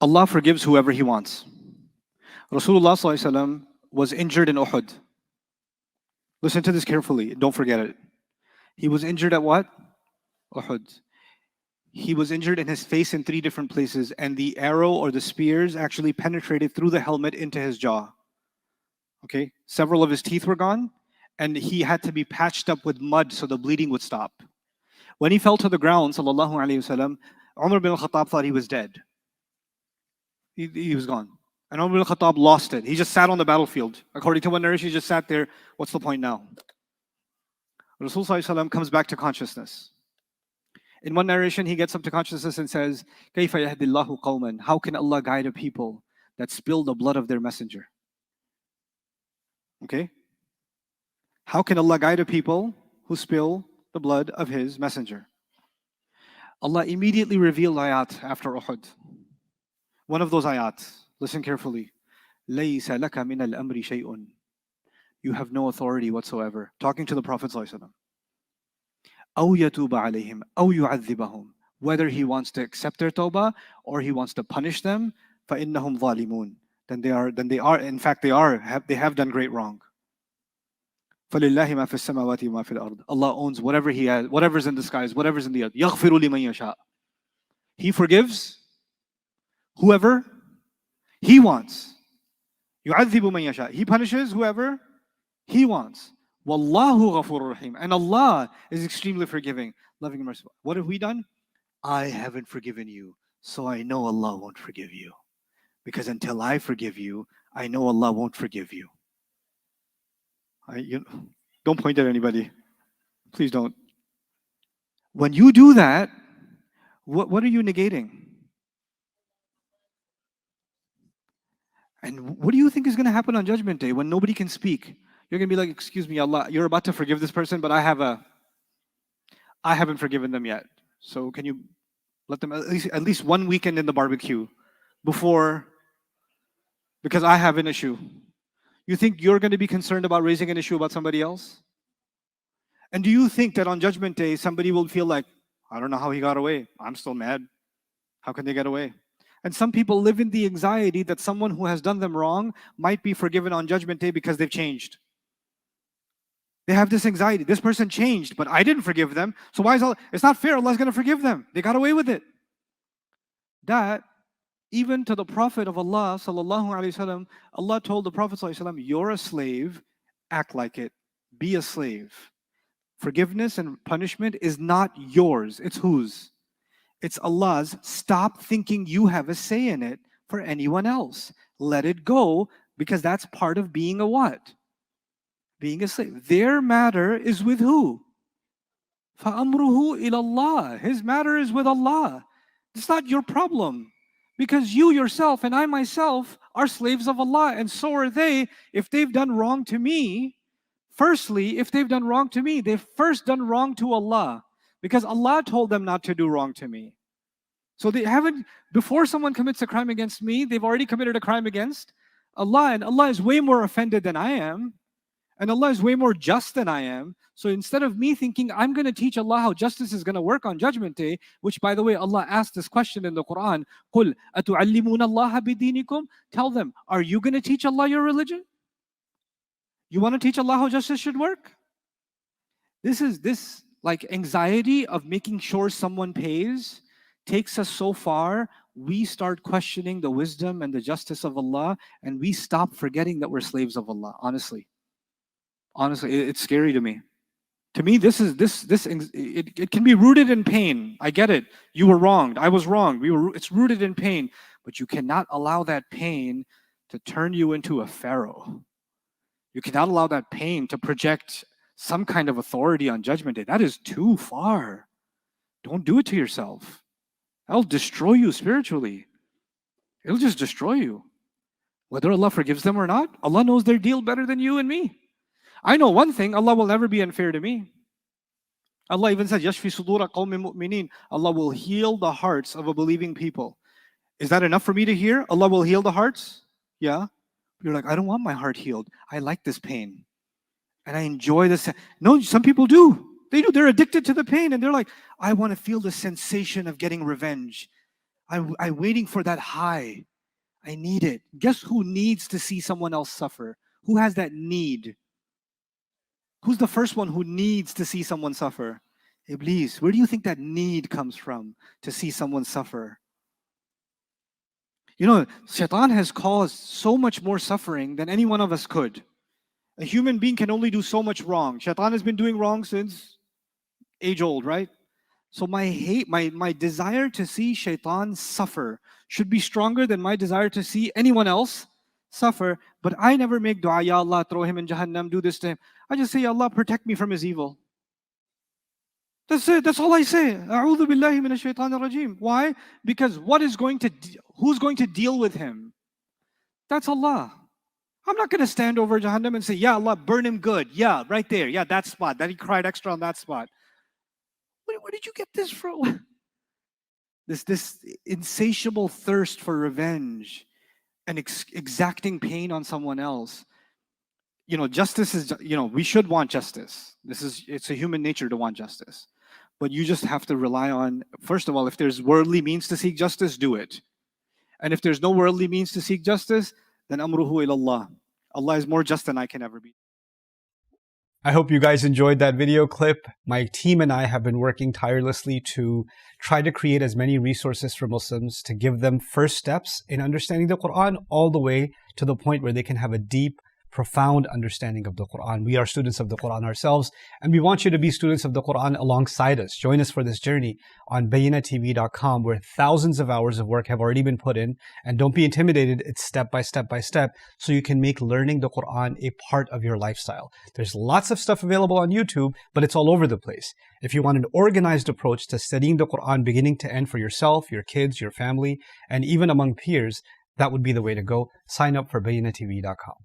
Allah forgives whoever He wants. Rasulullah ﷺ was injured in Uhud. Listen to this carefully, don't forget it. He was injured at what? Uhud. He was injured in his face in 3 different places, and the arrow or the spears actually penetrated through the helmet into his jaw. Okay? Several of his teeth were gone, and he had to be patched up with mud so the bleeding would stop. When he fell to the ground, sallallahu alaihi wasallam, Umar bin al-Khattab thought he was dead. He was gone. And Umar bin al-Khattab lost it. He just sat on the battlefield. According to one narration, he just sat there. What's the point now? Rasul sallallahu alaihi wasallam comes back to consciousness. In one narration, he gets up to consciousness and says, كَيْفَ يَهْدِ اللَّهُ قَوْمًا. How can Allah guide a people that spill the blood of their messenger? Okay? How can Allah guide a people who spill the blood of His messenger? Allah immediately revealed ayat after Uhud. One of those ayat, listen carefully. لَيْسَ لَكَ مِنَ الْأَمْرِ شَيْءٌ. You have no authority whatsoever. Talking to the Prophet ﷺ. أَوْ يَتُوبَ عَلَيْهِمْ أَوْ يُعَذِّبَهُم. Whether He wants to accept their tawbah or He wants to punish them, فَإِنَّهُمْ ظَالِمُونَ. Then they are, in fact they have done great wrong. فَلِلَّهِ مَا فِي السَّمَاوَاتِ وَمَا فِي الْأَرْضِ. Allah owns whatever He has, whatever's in the skies, whatever's in the earth. يَغْفِرُ لِمَن يَشَاءُ. He forgives whoever He wants. يُعَذِّبُ مَن يَشَاءُ. He punishes whoever He wants. Wallahu ghafurur rahim. And Allah is extremely forgiving, loving and merciful. What have we done? I haven't forgiven you, so I know Allah won't forgive you. Because until I forgive you, I know Allah won't forgive you. Don't point at anybody. Please don't. When you do that, what are you negating? And what do you think is going to happen on Judgment Day when nobody can speak? You're going to be like, excuse me, Allah, you're about to forgive this person, but I haven't forgiven them yet. So can you let them at least one weekend in the barbecue before, because I have an issue. You think you're going to be concerned about raising an issue about somebody else? And do you think that on Judgment Day, somebody will feel like, I don't know how he got away. I'm still mad. How can they get away? And some people live in the anxiety that someone who has done them wrong might be forgiven on Judgment Day because they've changed. They have this anxiety. This person changed, but I didn't forgive them. So why is Allah? It's not fair. Allah's going to forgive them. They got away with it. That, even to the Prophet of Allah, sallallahu alaihi wasallam, Allah told the Prophet sallallahu alaihi wasallam, you're a slave, act like it. Be a slave. Forgiveness and punishment is not yours. It's whose? It's Allah's. Stop thinking you have a say in it for anyone else. Let it go, because that's part of being a what? Being a slave. Their matter is with who? فَأَمْرُهُ إِلَى اللَّهِ. His matter is with Allah. It's not your problem. Because you yourself and I myself are slaves of Allah, and so are they. If they've done wrong to me, firstly, if they've done wrong to me, they've first done wrong to Allah. Because Allah told them not to do wrong to me. So they haven't, before someone commits a crime against me, they've already committed a crime against Allah. And Allah is way more offended than I am. And Allah is way more just than I am. So instead of me thinking, I'm going to teach Allah how justice is going to work on Judgment Day, which, by the way, Allah asked this question in the Quran, قُلْ أَتُعَلِّمُونَ اللَّهَ بِدِينِكُمْ. Tell them, are you going to teach Allah your religion? You want to teach Allah how justice should work? This like anxiety of making sure someone pays takes us so far, we start questioning the wisdom and the justice of Allah, and we stop forgetting that we're slaves of Allah, honestly. Honestly, it's scary to me. To me, it can be rooted in pain. I get it. You were wronged. I was wronged. It's rooted in pain. But you cannot allow that pain to turn you into a pharaoh. You cannot allow that pain to project some kind of authority on Judgment Day. That is too far. Don't do it to yourself. That'll destroy you spiritually. It'll just destroy you. Whether Allah forgives them or not, Allah knows their deal better than you and me. I know one thing, Allah will never be unfair to me. Allah even said, يَشْفِي صُدُورَ قَوْمٍ مُؤْمِنِينَ. Allah will heal the hearts of a believing people. Is that enough for me to hear? Allah will heal the hearts? Yeah. You're like, I don't want my heart healed. I like this pain. And I enjoy this. No, some people do. They do. They're addicted to the pain. And they're like, I want to feel the sensation of getting revenge. I'm waiting for that high. I need it. Guess who needs to see someone else suffer? Who has that need? Who's the first one who needs to see someone suffer? Iblis. Where do you think that need comes from to see someone suffer? You know, Shaitan has caused so much more suffering than any one of us could. A human being can only do so much wrong. Shaitan has been doing wrong since age old, right? So my desire to see Shaitan suffer should be stronger than my desire to see anyone else suffer. But I never make dua, Ya Allah, throw him in Jahannam, do this to him. I just say, Ya Allah, protect me from his evil. That's it. That's all I say. A'udhu billahi minash shaitanir rajim. Why? Because who's going to deal with him? That's Allah. I'm not going to stand over Jahannam and say, Ya Allah, burn him good. Yeah, right there. Yeah, that spot. That he cried extra on that spot. Where did you get this from? This insatiable thirst for revenge and exacting pain on someone else. You know, justice is, we should want justice. It's a human nature to want justice. But you just have to rely on, first of all, if there's worldly means to seek justice, do it. And if there's no worldly means to seek justice, then amruhu ilallah. Allah is more just than I can ever be. I hope you guys enjoyed that video clip. My team and I have been working tirelessly to try to create as many resources for Muslims to give them first steps in understanding the Quran all the way to the point where they can have a deep, profound understanding of the Quran. We are students of the Quran ourselves, and we want you to be students of the Quran alongside us. Join us for this journey on bayinatv.com, where thousands of hours of work have already been put in. And don't be intimidated, it's step by step by step, so you can make learning the Quran a part of your lifestyle. There's lots of stuff available on YouTube, but it's all over the place. If you want an organized approach to studying the Quran beginning to end for yourself, your kids, your family, and even among peers, that would be the way to go. Sign up for bayinatv.com.